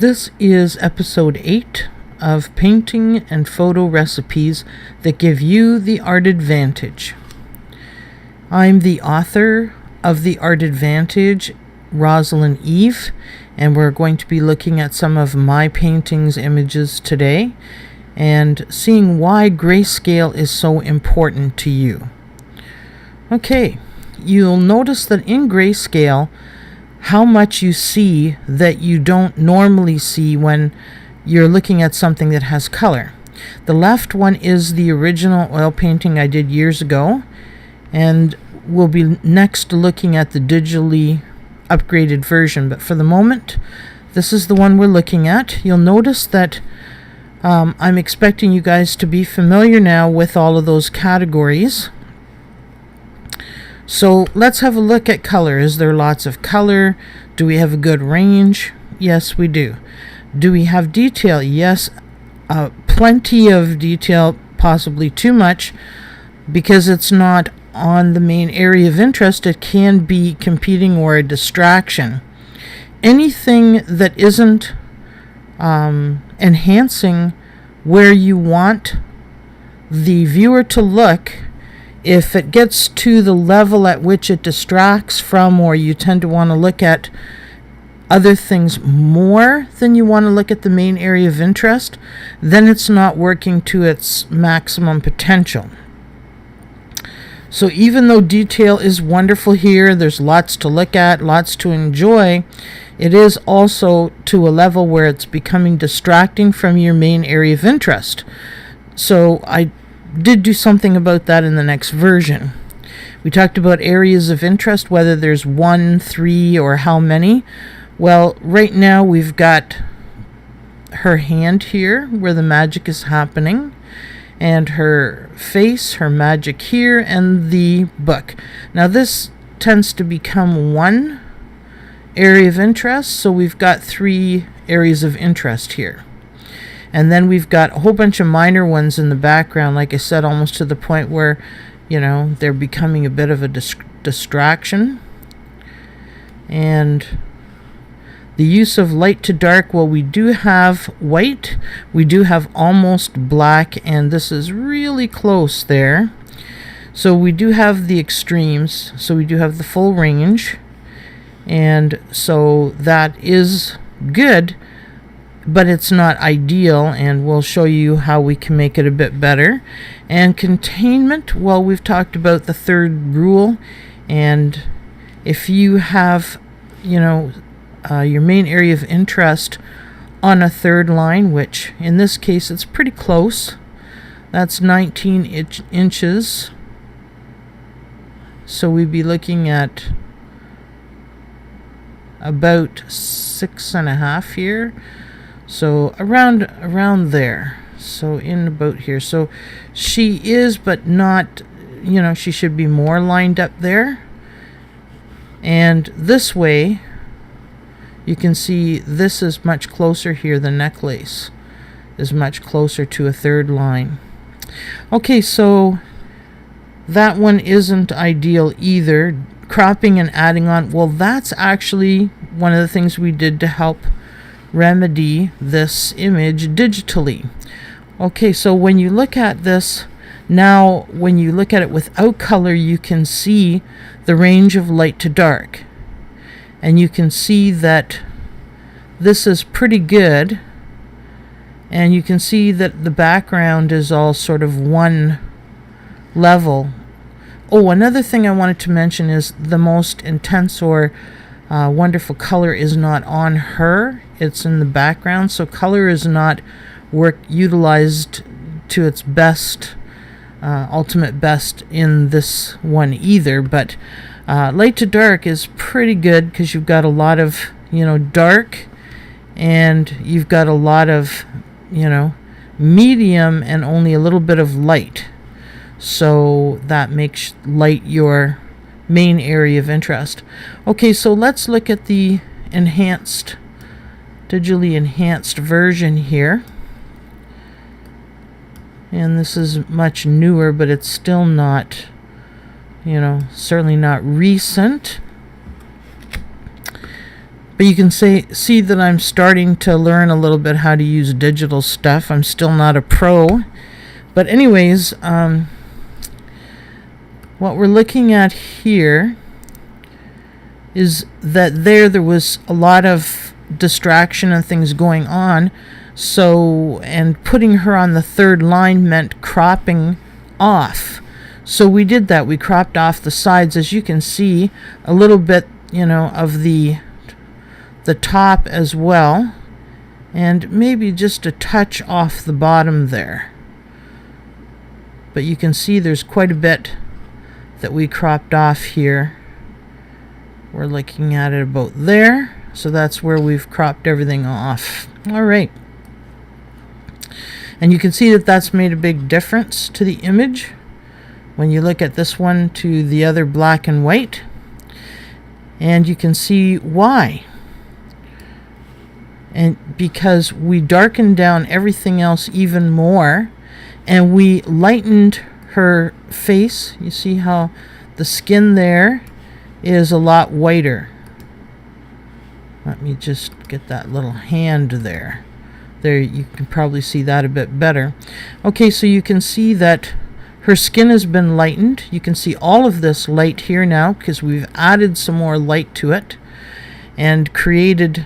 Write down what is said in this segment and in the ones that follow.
This is episode 8 of Painting and Photo Recipes that Give You the Art Advantage. I'm the author of The Art Advantage, Roslynn Eve, and we're going to be looking at some of my paintings images today and seeing why grayscale is so important to you. Okay, you'll notice that in grayscale, how much you see that you don't normally see when you're looking at something that has color. The left one is the original oil painting I did years ago, and we'll be next looking at the digitally upgraded version, but for the moment this is the one we're looking at. You'll notice that I'm expecting you guys to be familiar now with all of those categories. So let's have a look at color. Is there lots of color? Do we have a good range? Yes, we do. Do we have detail? Yes, plenty of detail, possibly too much, because it's not on the main area of interest. It can be competing or a distraction. Anything that isn't enhancing where you want the viewer to look, if it gets to the level at which it distracts from, or you tend to want to look at other things more than you want to look at the main area of interest, then it's not working to its maximum potential. So even though detail is wonderful here, there's lots to look at, lots to enjoy, it is also to a level where it's becoming distracting from your main area of interest. So I did do something about that in the next version. We talked about areas of interest, whether there's 1, 3, or how many. Well, right now we've got her hand here where the magic is happening, and her face, her magic here, and the book. Now this tends to become one area of interest, so we've got 3 areas of interest here. And then we've got a whole bunch of minor ones in the background, like I said, almost to the point where, you know, they're becoming a bit of a distraction. And the use of light to dark, well, we do have white, we do have almost black, and this is really close there. So we do have the extremes, so we do have the full range, and so that is good, but it's not ideal, and we'll show you how we can make it a bit better. And containment, well, we've talked about the third rule, and if you have, you know, your main area of interest on a third line, which in this case it's pretty close, that's 19 inches, so we'd be looking at about 6.5 here. So around there, so in about here. So she is, but not, you know, she should be more lined up there. And this way, you can see this is much closer here. The necklace is much closer to a third line. Okay, so that one isn't ideal either. Cropping and adding on, well, that's actually one of the things we did to help remedy this image digitally. Okay, so when you look at this now, when you look at it without color, you can see the range of light to dark, and you can see that this is pretty good, and you can see that the background is all sort of one level. Oh, another thing I wanted to mention is the most intense or wonderful color is not on her, it's in the background, so color is not utilized to its best, ultimate best in this one either, but light to dark is pretty good because you've got a lot of, you know, dark, and you've got a lot of, you know, medium and only a little bit of light, so that makes light your main area of interest. Okay, so let's look at the digitally enhanced version here. And this is much newer, but it's still not, you know, certainly not recent. But you can see that I'm starting to learn a little bit how to use digital stuff. I'm still not a pro. But anyways, what we're looking at here is that there was a lot of distraction and things going on. So, and putting her on the third line meant cropping off. So we did that. We cropped off the sides, as you can see, a little bit, of the top as well, and maybe just a touch off the bottom there. But you can see there's quite a bit that we cropped off here. We're looking at it about there, so that's where we've cropped everything off. All right. And you can see that that's made a big difference to the image when you look at this one to the other black and white. And you can see why. And because we darkened down everything else even more, and we lightened her face. You see how the skin there is a lot whiter. Let me just get that little hand there. There, you can probably see that a bit better. Okay, so you can see that her skin has been lightened. You can see all of this light here now because we've added some more light to it and created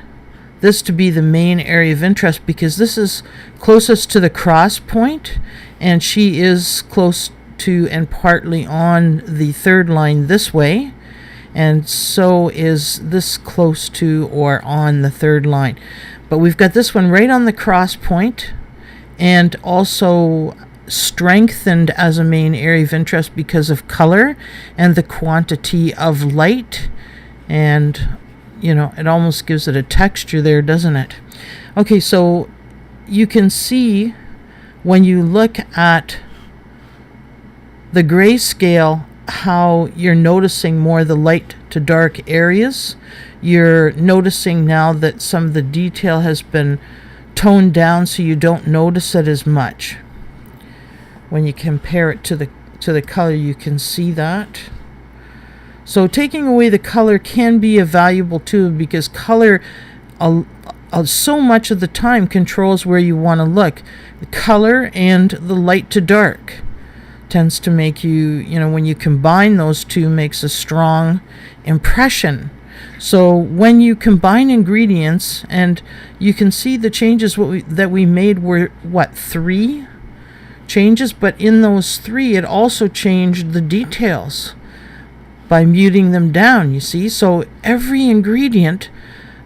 this to be the main area of interest, because this is closest to the cross point, and she is close to and partly on the third line this way, and so is this close to or on the third line. But we've got this one right on the cross point, and also strengthened as a main area of interest because of color and the quantity of light, and it almost gives it a texture there, doesn't it? Okay, so you can see when you look at the grayscale how you're noticing more the light to dark areas. You're noticing now that some of the detail has been toned down so you don't notice it as much. When you compare it to the color, you can see that. So taking away the color can be a valuable tool, because color so much of the time controls where you want to look. The color and the light to dark tends to make you, when you combine those two, makes a strong impression. So when you combine ingredients, and you can see the changes that we made were, 3 changes, but in those 3 it also changed the details by muting them down, you see. So every ingredient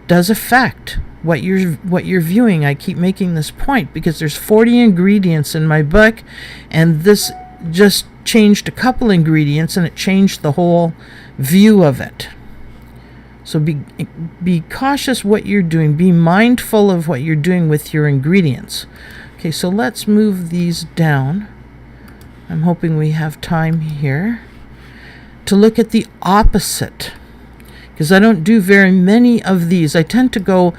does affect what you're viewing. I keep making this point because there's 40 ingredients in my book, and this just changed a couple ingredients and it changed the whole view of it. So be cautious what you're doing. Be mindful of what you're doing with your ingredients. Okay, so let's move these down. I'm hoping we have time here to look at the opposite, because I don't do very many of these. I tend to go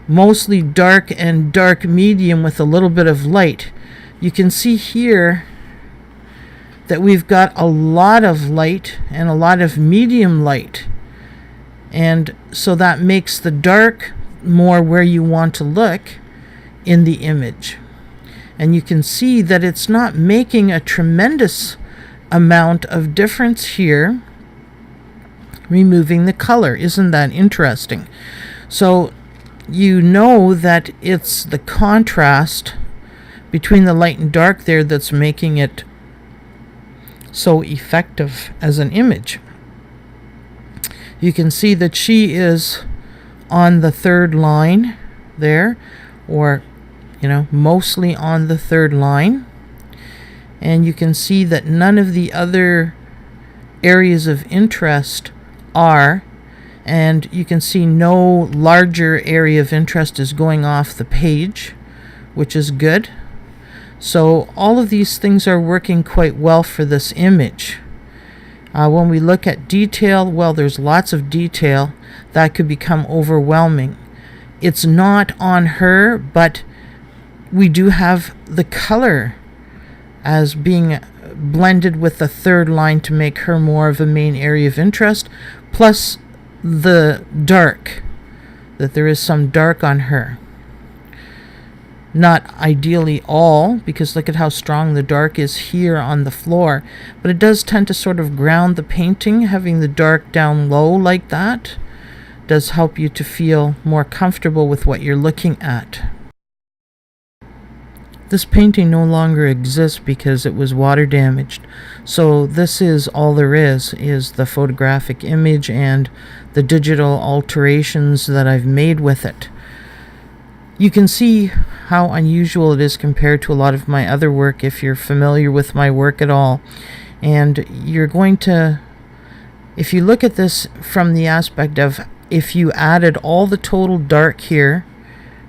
mostly dark and dark medium with a little bit of light. You can see here that we've got a lot of light and a lot of medium light, and so that makes the dark more where you want to look in the image. And you can see that it's not making a tremendous amount of difference here, removing the color. Isn't that interesting? So you know that it's the contrast between the light and dark there that's making it so effective as an image. You can see that she is on the third line there, or mostly on the third line. And you can see that none of the other areas of interest are, and you can see no larger area of interest is going off the page, which is good. So all of these things are working quite well for this image. When we look at detail, well, there's lots of detail that could become overwhelming. It's not on her, but we do have the color as being blended with the third line to make her more of a main area of interest, plus the dark that there is some dark on her. Not ideally all, because look at how strong the dark is here on the floor, but it does tend to sort of ground the painting. Having the dark down low like that does help you to feel more comfortable with what you're looking at. This painting no longer exists because it was water damaged. So this is all there is the photographic image and the digital alterations that I've made with it. You can see how unusual it is compared to a lot of my other work if you're familiar with my work at all. And you're going to, if you look at this from the aspect of if you added all the total dark here,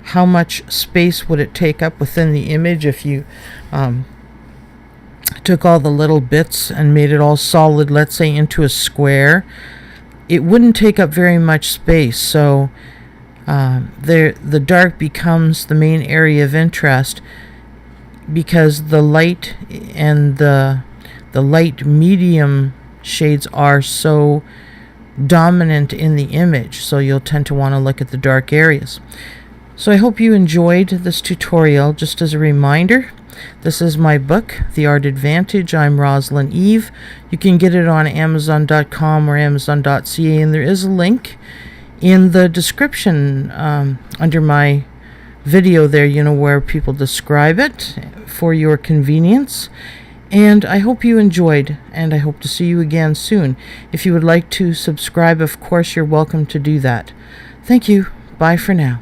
how much space would it take up within the image if you took all the little bits and made it all solid, let's say into a square? It wouldn't take up very much space. So the dark becomes the main area of interest because the light and the light medium shades are so dominant in the image, so you'll tend to want to look at the dark areas. So I hope you enjoyed this tutorial. Just as a reminder, this is my book, The Art Advantage. I'm Roslynn Eve. You can get it on Amazon.com or Amazon.ca, and there is a link in the description under my video there, where people describe it for your convenience. And I hope you enjoyed, and I hope to see you again soon. If you would like to subscribe, of course, you're welcome to do that. Thank you. Bye for now.